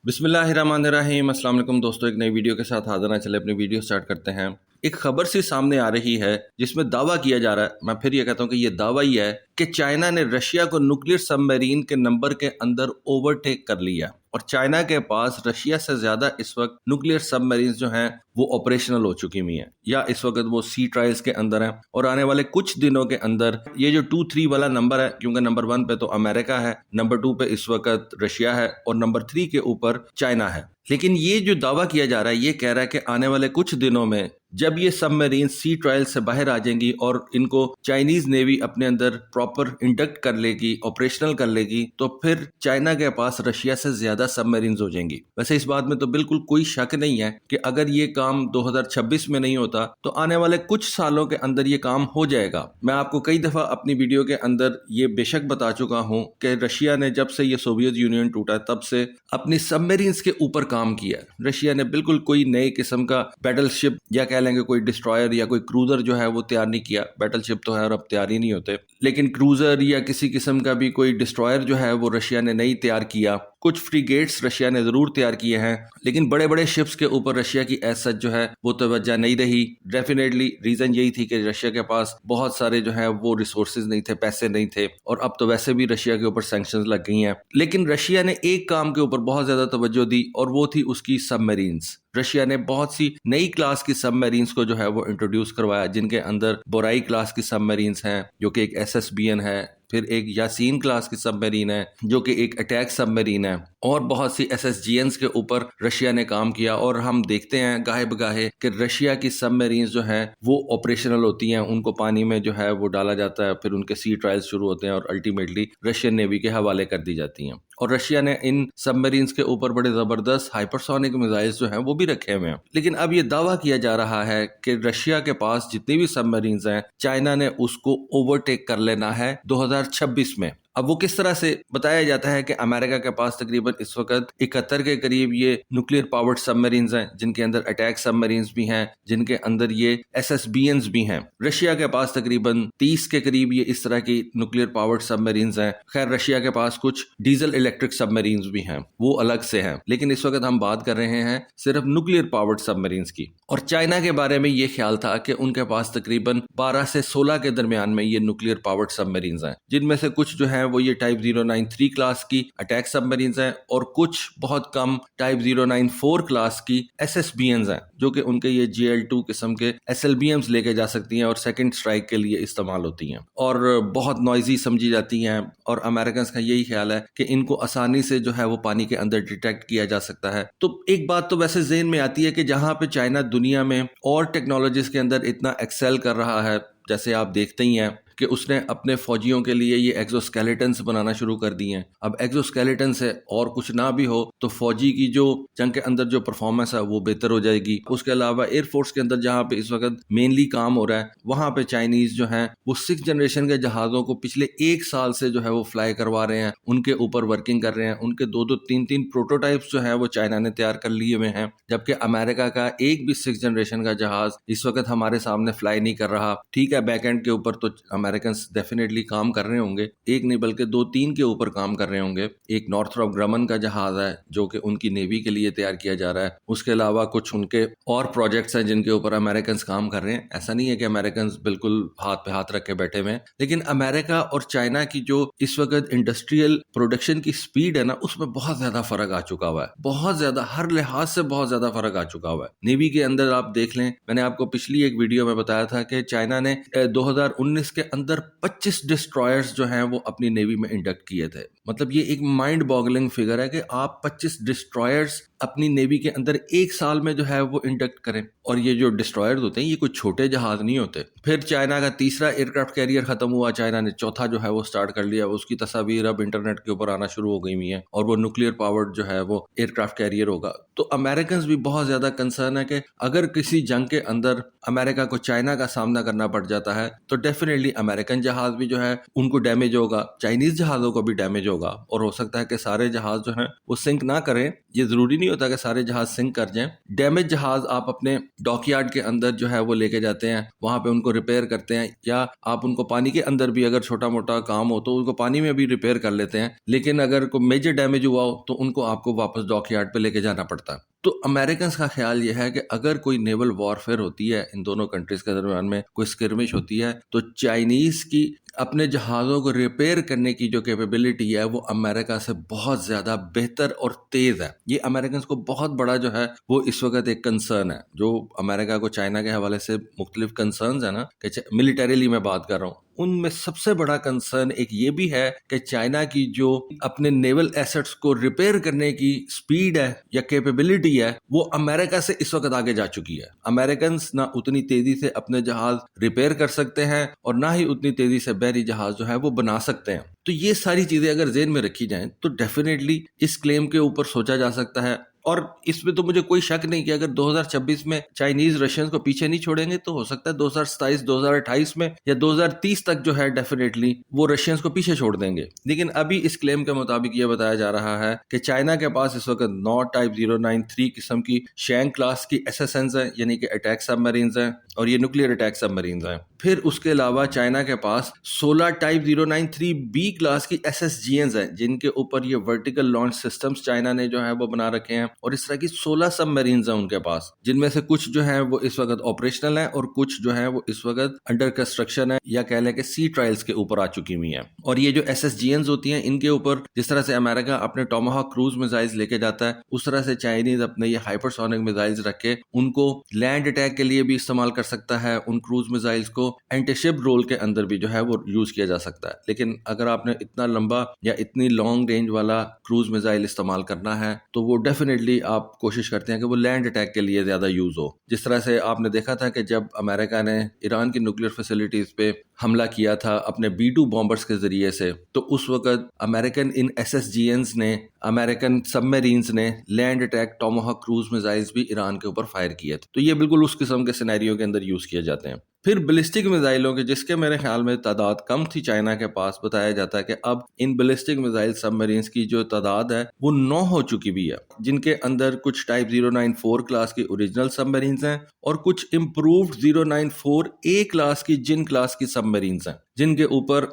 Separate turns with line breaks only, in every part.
بسم اللہ الرحمن الرحیم۔ السلام علیکم دوستو، ایک نئی ویڈیو کے ساتھ حاضر ہیں۔ چلے اپنی ویڈیو سٹارٹ کرتے ہیں۔ ایک خبر سی سامنے آ رہی ہے جس میں دعویٰ کیا جا رہا ہے، میں پھر یہ کہتا ہوں کہ یہ دعویٰ ہی ہے کہ چائنا نے رشیا کو نیوکلیر سب میرین کے نمبر کے اندر اوورٹیک کر لیا، اور چائنا کے پاس رشیا سے زیادہ اس وقت نیوکلیر سب میرینز جو ہیں وہ آپریشنل ہو چکی ہوئی ہیں، یا اس وقت وہ سی ٹرائلز کے اندر ہیں، اور آنے والے کچھ دنوں کے اندر یہ جو 2-3 والا نمبر ہے، کیونکہ نمبر 1 پہ تو امریکہ ہے، نمبر 2 پہ اس وقت رشیا ہے، اور نمبر 3 کے اوپر چائنا ہے۔ لیکن یہ جو دعویٰ کیا جا رہا ہے، یہ کہہ رہا ہے کہ آنے والے کچھ دنوں میں جب یہ سب میرین سی ٹرائل سے باہر آ جائیں گی اور ان کو چائنیز نیوی اپنے اندر پراپر انڈکٹ کر لے گی، آپریشنل کر لے گی، تو پھر چائنا کے پاس رشیا سے زیادہ سب میرینز ہو جائیں گی۔ ویسے اس بات میں تو بالکل کوئی شک نہیں ہے کہ اگر یہ کام 2026 میں نہیں ہوتا تو آنے والے کچھ سالوں کے اندر یہ کام ہو جائے گا۔ میں آپ کو کئی دفعہ اپنی ویڈیو کے اندر یہ بے شک بتا چکا ہوں کہ رشیا نے جب سے یہ سوویت یونین ٹوٹا تب سے اپنی سب میرینز کے اوپر کام کیا ہے۔ رشیا نے بالکل کوئی نئے قسم کا بیٹل شپ یا کہہ لیں گے کوئی ڈسٹرائر یا کوئی کروزر جو ہے وہ تیار نہیں کیا۔ بیٹل شپ تو ہے اور اب تیار ہی نہیں ہوتے، لیکن کروزر یا کسی قسم کا بھی کوئی ڈسٹرائر جو ہے وہ رشیا نے نہیں تیار کیا۔ کچھ فریگیٹس رشیا نے ضرور تیار کیے ہیں، لیکن بڑے بڑے شپس کے اوپر رشیا کی ایز سچ جو ہے وہ توجہ نہیں رہی۔ ڈیفینیٹلی ریزن یہی تھی کہ رشیا کے پاس بہت سارے جو ہے وہ ریسورسز نہیں تھے، پیسے نہیں تھے، اور اب تو ویسے بھی رشیا کے اوپر سینکشنز لگ گئی ہیں۔ لیکن رشیا نے ایک کام کے اوپر بہت زیادہ توجہ دی، اور وہ تھی اس کی سب میرینز۔ رشیا نے بہت سی نئی کلاس کی سب میرینز کو جو ہے وہ انٹروڈیوس کروایا، جن کے اندر بورائی کلاس کی سب میرینز ہیں جو کہ ایک SSBN ہے، پھر ایک یاسین کلاس کی سب میرین ہے جو کہ ایک اٹیک سب میرین ہے، اور بہت سی SSGNs کے اوپر رشیا نے کام کیا۔ اور ہم دیکھتے ہیں گاہے بگاہے کہ رشیا کی سب میرینز جو ہیں وہ آپریشنل ہوتی ہیں، ان کو پانی میں جو ہے وہ ڈالا جاتا ہے، پھر ان کے سی ٹرائلز شروع ہوتے ہیں اور الٹیمیٹلی رشین نیوی کے حوالے کر دی جاتی ہیں۔ اور رشیا نے ان سب میرینز کے اوپر بڑے زبردست ہائپرسونک میزائلز جو ہیں وہ بھی رکھے ہوئے ہیں۔ لیکن اب یہ دعویٰ کیا جا رہا ہے کہ رشیا کے پاس جتنی بھی سب میرینز ہیں، چائنا نے اس کو اوورٹیک کر لینا ہے 2026 میں۔ اب وہ کس طرح سے بتایا جاتا ہے کہ امریکہ کے پاس تقریباً اس وقت 71 کے قریب یہ نیوکلیر پاورڈ سب میرینز ہیں، جن کے اندر اٹیک سب میرینز بھی ہیں، جن کے اندر یہ SSBNs بھی ہیں۔ رشیا کے پاس تقریباً 30 کے قریب یہ اس طرح کی نیوکلیر پاورڈ سب میرینز ہیں۔ خیر، رشیا کے پاس کچھ ڈیزل الیکٹرک سب میرینز بھی ہیں، وہ الگ سے ہیں، لیکن اس وقت ہم بات کر رہے ہیں صرف نیوکلیر پاورڈ سب میرینز کی۔ اور چائنا کے بارے میں یہ خیال تھا کہ ان کے پاس تقریباً 12 سے 16 کے درمیان میں یہ نیوکلیر پاورڈ سب میرینز ہیں، جن میں سے کچھ جو ہیں وہ یہ ٹائپ 093 کلاس کی اٹیک سب میرینز ہیں، اور کچھ بہت کم ٹائپ 094 کلاس کی SSBNs ہیں، جو کہ ان کے یہ GL2 قسم کے SLBMs لے کے جا سکتی ہیں اور سیکنڈ سٹرائک کے لیے استعمال ہوتی ہیں، اور بہت نوائزی سمجھی جاتی ہیں۔ اور امریکنز کا یہی خیال ہے کہ ان کو آسانی سے جو ہے وہ پانی کے اندر ڈیٹیکٹ کیا جا سکتا ہے۔ تو ایک بات تو ویسے ذہن میں آتی ہے کہ جہاں پہ چائنا دنیا میں اور ٹیکنالوجیز کے اندر اتنا ایکسل کر رہا ہے، جیسے آپ دیکھتے ہی ہیں کہ اس نے اپنے فوجیوں کے لیے یہ ایگزوسکیلیٹنز بنانا شروع کر دی ہیں۔ اب ایگزوسکیلیٹن سے اور کچھ نہ بھی ہو تو فوجی کی جو جنگ کے اندر جو پرفارمنس ہے وہ بہتر ہو جائے گی۔ اس کے علاوہ ایئر فورس کے اندر جہاں پہ اس وقت مینلی کام ہو رہا ہے، وہاں پہ چائنیز جو ہیں وہ 6 جنریشن کے جہازوں کو پچھلے 1 سال سے جو ہے وہ فلائی کروا رہے ہیں، ان کے اوپر ورکنگ کر رہے ہیں۔ ان کے 2-2 3-3 پروٹوٹائپس جو ہیں وہ چائنا نے تیار کر لیے ہوئے ہیں، جبکہ امریکہ کا ایک بھی 6 جنریشن کا جہاز اس وقت ہمارے سامنے فلائی نہیں کر رہا۔ ٹھیک ہے، بیک اینڈ کے اوپر تو امریکنز ڈیفینیٹلی کام کر رہے ہوں گے، ایک نہیں بلکہ 2-3 کے اوپر کام کر رہے ہوں گے۔ ایک نارتھروپ گرمن کا جہاز ہے جو کہ ان کی نیوی کے لیے تیار کیا جا رہا ہے، اس کے علاوہ کچھ ان کے اور پروجیکٹس ہیں جن کے اوپر امریکنز کام کر رہے ہیں۔ ایسا نہیں ہے کہ امریکنز بالکل ہاتھ پہ ہاتھ رکھ کے بیٹھے ہوئے ہیں، لیکن امریکہ اور چائنا کی جو اس وقت انڈسٹریل پروڈکشن کی سپیڈ ہے نا، اس میں بہت زیادہ فرق آ چکا ہوا ہے، بہت زیادہ، ہر لحاظ سے بہت زیادہ فرق آ چکا ہوا ہے۔ نیوی کے اندر آپ دیکھ لیں، میں نے آپ کو پچھلی ایک ویڈیو میں بتایا تھا کہ چائنا نے 2019 کے اندر 25 ڈسٹرائرز جو ہیں وہ اپنی نیوی میں انڈکٹ کیے تھے۔ مطلب یہ ایک مائنڈ باگلنگ فگر ہے کہ آپ 25 ڈسٹرائرز اپنی نیوی کے اندر 1 سال میں جو ہے وہ انڈکٹ کریں، اور یہ جو ڈسٹرائرز ہوتے ہیں یہ کوئی چھوٹے جہاز نہیں ہوتے۔ پھر چائنا کا تیسرا ایئر کرافٹ کیریئر ختم ہوا، چائنا نے چوتھا جو ہے وہ سٹارٹ کر لیا، اس کی تصاویر اب انٹرنیٹ کے اوپر آنا شروع ہو گئی ہوئی ہیں، اور وہ نیوکلیر پاورڈ جو ہے وہ ایئر کرافٹ کیریئر ہوگا۔ تو امریکنز بھی بہت زیادہ کنسرن ہے کہ اگر کسی جنگ کے اندر امریکہ کو چائنا کا سامنا کرنا پڑ جاتا ہے تو ڈیفینیٹلی امریکن جہاز بھی جو ہے ان کو ڈیمیج ہوگا, چائنیز جہازوں کو بھی ڈیمیج ہوگا, اور ہو سکتا ہے کہ سارے جہاز جو ہیں وہ سنک نہ کریں. یہ ضروری نہیں ہوتا کہ سارے جہاز سنک کر جائیں. ڈیمیج جہاز آپ اپنے ڈاک یارڈ کے اندر جو ہے وہ لے کے جاتے ہیں, وہاں پہ ان کو ریپیئر کرتے ہیں, یا آپ ان کو پانی کے اندر بھی اگر چھوٹا موٹا کام ہو تو ان کو پانی میں بھی ریپیئر کر لیتے ہیں. لیکن اگر کوئی میجر ڈیمیج ہوا ہو تو ان کو آپ کو واپس ڈاک یارڈ پہ لے کے جانا پڑتا ہے. تو امریکنز کا خیال یہ ہے کہ اگر کوئی نیول وارفیئر ہوتی ہے ان دونوں کنٹریز کے درمیان میں, کوئی اسکرمش ہوتی ہے, تو چائنیز کی اپنے جہازوں کو ریپیئر کرنے کی جو کیپیبلٹی ہے وہ امریکہ سے بہت زیادہ بہتر اور تیز ہے. یہ امریکنز کو بہت بڑا جو ہے وہ اس وقت ایک کنسرن ہے. جو امریکہ کو چائنا کے حوالے سے مختلف کنسرنز ہیں نا, کہ ملٹریلی میں بات کر رہا ہوں, ان میں سب سے بڑا کنسرن ایک یہ بھی ہے کہ چائنا کی جو اپنے نیول ایسٹس کو ریپیئر کرنے کی سپیڈ ہے یا کیپیبلٹی ہے وہ امریکہ سے اس وقت آگے جا چکی ہے. امریکنز نہ اتنی تیزی سے اپنے جہاز ریپیئر کر سکتے ہیں اور نہ ہی اتنی تیزی سے بحری جہاز جو ہے وہ بنا سکتے ہیں. تو یہ ساری چیزیں اگر ذہن میں رکھی جائیں تو ڈیفینیٹلی اس کلیم کے اوپر سوچا جا سکتا ہے. اور اس میں تو مجھے کوئی شک نہیں کہ اگر 2026 میں چائنیز رشینز کو پیچھے نہیں چھوڑیں گے تو ہو سکتا ہے 2027 2028 میں یا 2030 تک جو ہے ڈیفینیٹلی وہ رشینز کو پیچھے چھوڑ دیں گے. لیکن ابھی اس کلیم کے مطابق یہ بتایا جا رہا ہے کہ چائنا کے پاس اس وقت 9 ٹائپ 093 قسم کی شینگ کلاس کی ایس ایس اینز ہیں, یعنی کہ اٹیک سب میرینز ہیں, اور یہ نیوکلیئر اٹیک سب میرینز ہیں. پھر اس کے علاوہ چائنا کے پاس 16 ٹائپ 093 بی کلاس کی ایس ایس جی اینز ہیں, جن کے اوپر یہ ورٹیکل لانچ سسٹمز چائنا نے جو ہے وہ بنا رکھے ہیں, اور اس طرح کی 16 سب میرینز ہیں ان کے پاس, جن میں سے کچھ جو ہیں وہ اس وقت آپریشنل ہیں اور کچھ جو ہیں وہ اس وقت انڈر کنسٹرکشن ہے, یا کہہ لیں کہ سی ٹرائلز کے اوپر آ چکی ہوئی ہیں. اور یہ جو ایس ایس جی اینز ہوتی ہیں ان کے اوپر جس طرح سے امریکہ اپنے ٹاماہاک کروز میزائلز لے کے جاتا ہے, اس طرح سے چائنیز اپنے یہ ہائپر سونک میزائلز رکھ کے ان کو لینڈ اٹیک کے لیے بھی استعمال کر سکتا ہے. ان کروز میزائلز کو اینٹی شپ رول کے اندر بھی جو ہے وہ یوز کیا جا سکتا ہے. لیکن اگر آپ نے اتنا لمبا یا اتنی لانگ رینج والا کروز میزائل استعمال کرنا ہے تو وہ ڈیفینیٹلی آپ کوشش کرتے ہیں کہ وہ لینڈ اٹیک کے لیے زیادہ یوز ہو. جس طرح سے آپ نے دیکھا تھا کہ جب امریکہ نے ایران کی نیوکلیئر فیسلٹیز پہ حملہ کیا تھا اپنے B-2 بامبرز کے ذریعے سے, تو اس وقت امریکن ان ایس ایس جی اینز نے, امریکن سب میرینز نے land attack Tomahawk cruise missiles بھی ایران کے اوپر فائر کیے تھے. تو یہ بالکل اس قسم کے سینیریو کے اندر یوز کیے جاتے ہیں. پھر بلسٹک میزائلوں کے, جس کے میرے خیال میں تعداد کم تھی چائنا کے پاس, بتایا جاتا ہے کہ اب ان بلسٹک میزائل سب میرینز کی جو تعداد ہے وہ 9 ہو چکی بھی ہے, جن کے اندر کچھ ٹائپ 094 کلاس کی اوریجنل سب میرینز ہیں اور کچھ امپرووڈ 094A کلاس کی جن کلاس کی سب میرینز ہیں, جن کے اوپر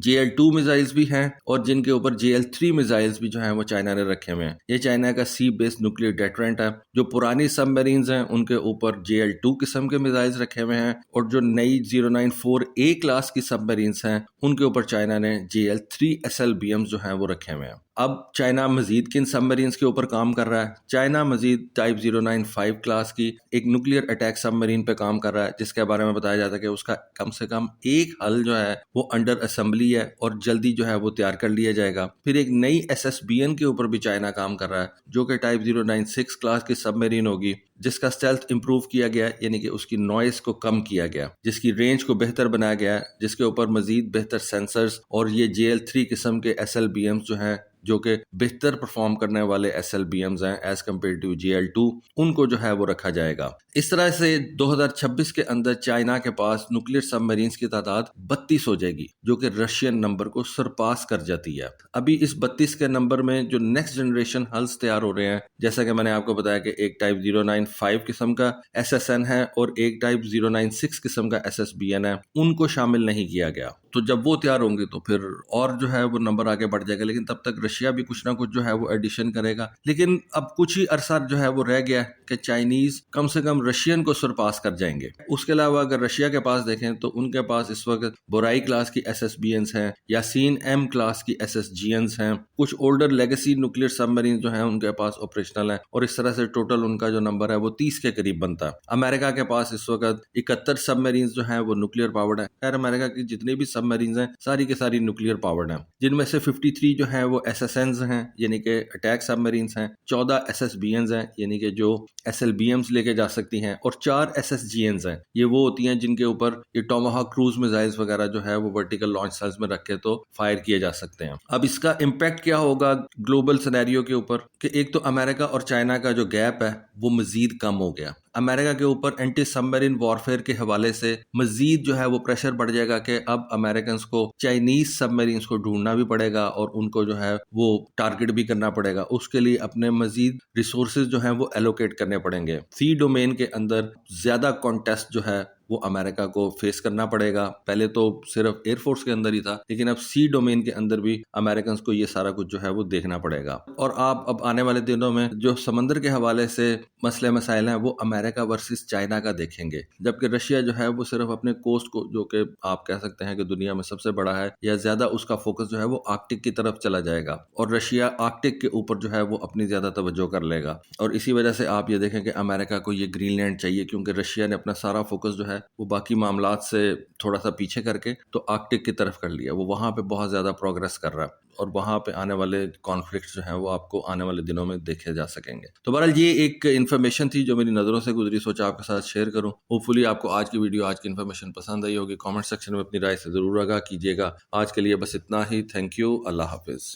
JL2 میزائلز بھی ہیں اور جن کے اوپر JL3 میزائلز بھی جو ہیں وہ چائنا نے رکھے ہوئے ہیں. یہ چائنا کا سی بیسڈ نیوکلیئر ڈیٹرنٹ ہے. جو پرانی سب میرینز ہیں ان کے اوپر JL2 قسم کے میزائلز رکھے ہوئے ہیں, اور جو نئی 094A کلاس کی سب میرینز ہیں ان کے اوپر چائنا نے JL3 SLBMs جو ہیں وہ رکھے ہوئے ہیں. اب چائنا مزید کن سب میرینز کے اوپر کام کر رہا ہے؟ چائنا مزید ٹائپ 095 کلاس کی ایک نیوکلیئر اٹیک سب میرین پہ کام کر رہا ہے, جس کے بارے میں بتایا جاتا ہے کہ اس کا کم سے کم ایک حل جو ہے وہ انڈر اسمبلی ہے اور جلدی جو ہے وہ تیار کر لیا جائے گا. پھر ایک نئی SSBN کے اوپر بھی چائنا کام کر رہا ہے جو کہ ٹائپ 096 کلاس کی سب میرین ہوگی, جس کا اسٹیلتھ امپروو کیا گیا, یعنی کہ اس کی نوائز کو کم کیا گیا, جس کی رینج کو بہتر بنایا گیا, جس کے اوپر مزید بہتر سینسرز اور یہ JL3 قسم کے SLBMs جو ہیں جو کہ بہتر پرفارم کرنے والے SLBMs ہیں ایز کمپیئر ٹو JL2, ان کو جو ہے وہ رکھا جائے گا. اس طرح سے 2026 کے اندر چائنا کے پاس نیوکلیئر سب میرینز کی تعداد 32 ہو جائے گی, جو کہ رشین نمبر کو سرپاس کر جاتی ہے. ابھی اس 32 کے نمبر میں جو نیکسٹ جنریشن ہلز تیار ہو رہے ہیں, جیسا کہ میں نے آپ کو بتایا کہ ایک ٹائپ 095 قسم کا SSN ہے اور ایک ٹائپ 096 قسم کا SSBN ہے, ان کو شامل نہیں کیا گیا. تو جب وہ تیار ہوں گے تو پھر اور جو ہے وہ نمبر آگے بڑھ جائے گا, لیکن تب تک رشیا بھی کچھ نہ کچھ جو ہے وہ ایڈیشن کرے گا. لیکن اب کچھ ہی عرصہ جو ہے وہ رہ گیا کہ چائنیز کم سے کم رشین کو سرپاس کر جائیں گے. اس کے علاوہ اگر رشیا کے پاس دیکھیں تو ان کے پاس اس وقت بورائی کلاس کی SSBNs ہیں, یاسین M کلاس کی SSGNs ہیں, کچھ اولڈر لیگیسی نیوکلیئر سب میرین جو ہیں ان کے پاس آپریشنل ہیں, اور اس طرح سے ٹوٹل ان کا جو نمبر ہے وہ 30 کے قریب بنتا ہے. امریکہ کے پاس اس وقت 71 سب میرینز جو ہیں وہ نیوکلیئر پاورڈ ہیں. خیر امریکہ کی جتنی بھی سب میرینز ہیں ساری کی ساری نیوکلیئر پاورڈ ہیں, جن میں سے 53 جو ہیں وہ SSNs ہیں, یعنی کہ اٹیک سب میرینز ہیں, 14 SSBNs ہیں یعنی کہ جو SLBMs لے کے جا سکتی ہیں, اور 4 SSGNs ہیں. یہ وہ ہوتی ہیں جن کے اوپر یہ ٹاماہاک کروز میزائلز وغیرہ جو ہے وہ ورٹیکل لانچ سیلز میں رکھ کے تو فائر کیے جا سکتے ہیں. اب اس کا امپیکٹ کیا ہوگا گلوبل سینیریو کے اوپر, کہ ایک تو امریکہ اور چائنا کا جو گیپ ہے وہ مزید کم ہو گیا. امریکہ کے اوپر اینٹی سب میرین وارفیئر کے حوالے سے مزید جو ہے وہ پریشر بڑھ جائے گا کہ اب امریکنز کو چائنیز سب میرینز کو ڈھونڈنا بھی پڑے گا اور ان کو جو ہے وہ ٹارگٹ بھی کرنا پڑے گا. اس کے لیے اپنے مزید ریسورسز جو ہیں وہ ایلوکیٹ کرنے پڑیں گے. سی ڈومین کے اندر زیادہ کانٹیسٹ جو ہے وہ امریکہ کو فیس کرنا پڑے گا. پہلے تو صرف ایئر فورس کے اندر ہی تھا، لیکن اب سی ڈومین کے اندر بھی امریکنز کو یہ سارا کچھ جو ہے وہ دیکھنا پڑے گا. اور آپ اب آنے والے دنوں میں جو سمندر کے حوالے سے مسئلے مسائل ہیں وہ امریکہ ورسز چائنا کا دیکھیں گے، جبکہ رشیا جو ہے وہ صرف اپنے کوسٹ کو، جو کہ آپ کہہ سکتے ہیں کہ دنیا میں سب سے بڑا ہے، یا زیادہ اس کا فوکس جو ہے وہ آرکٹک کی طرف چلا جائے گا، اور رشیا آرکٹک کے اوپر جو ہے وہ اپنی زیادہ توجہ کر لے گا. اور اسی وجہ سے آپ یہ دیکھیں کہ امریکہ کو یہ گرین لینڈ چاہیے، کیونکہ رشیا نے اپنا سارا فوکس جو ہے وہ باقی معاملات سے تھوڑا سا پیچھے کر کے تو آرکٹک کی طرف کر لیا. وہ وہاں پہ بہت زیادہ پروگرس کر رہا ہے، اور وہاں پہ آنے والے کانفلکٹس جو ہیں وہ آپ کو آنے والے دنوں میں دیکھے جا سکیں گے. تو بہرحال یہ ایک انفارمیشن تھی جو میری نظروں سے گزری، سوچا آپ کے ساتھ شیئر کروں. ہوپ فلی آپ کو آج کی ویڈیو، آج کی انفارمیشن پسند آئی ہوگی. کامنٹ سیکشن میں اپنی رائے سے ضرور آگاہ کیجیے گا. آج کے لیے بس اتنا ہی. Thank you. اللہ حافظ.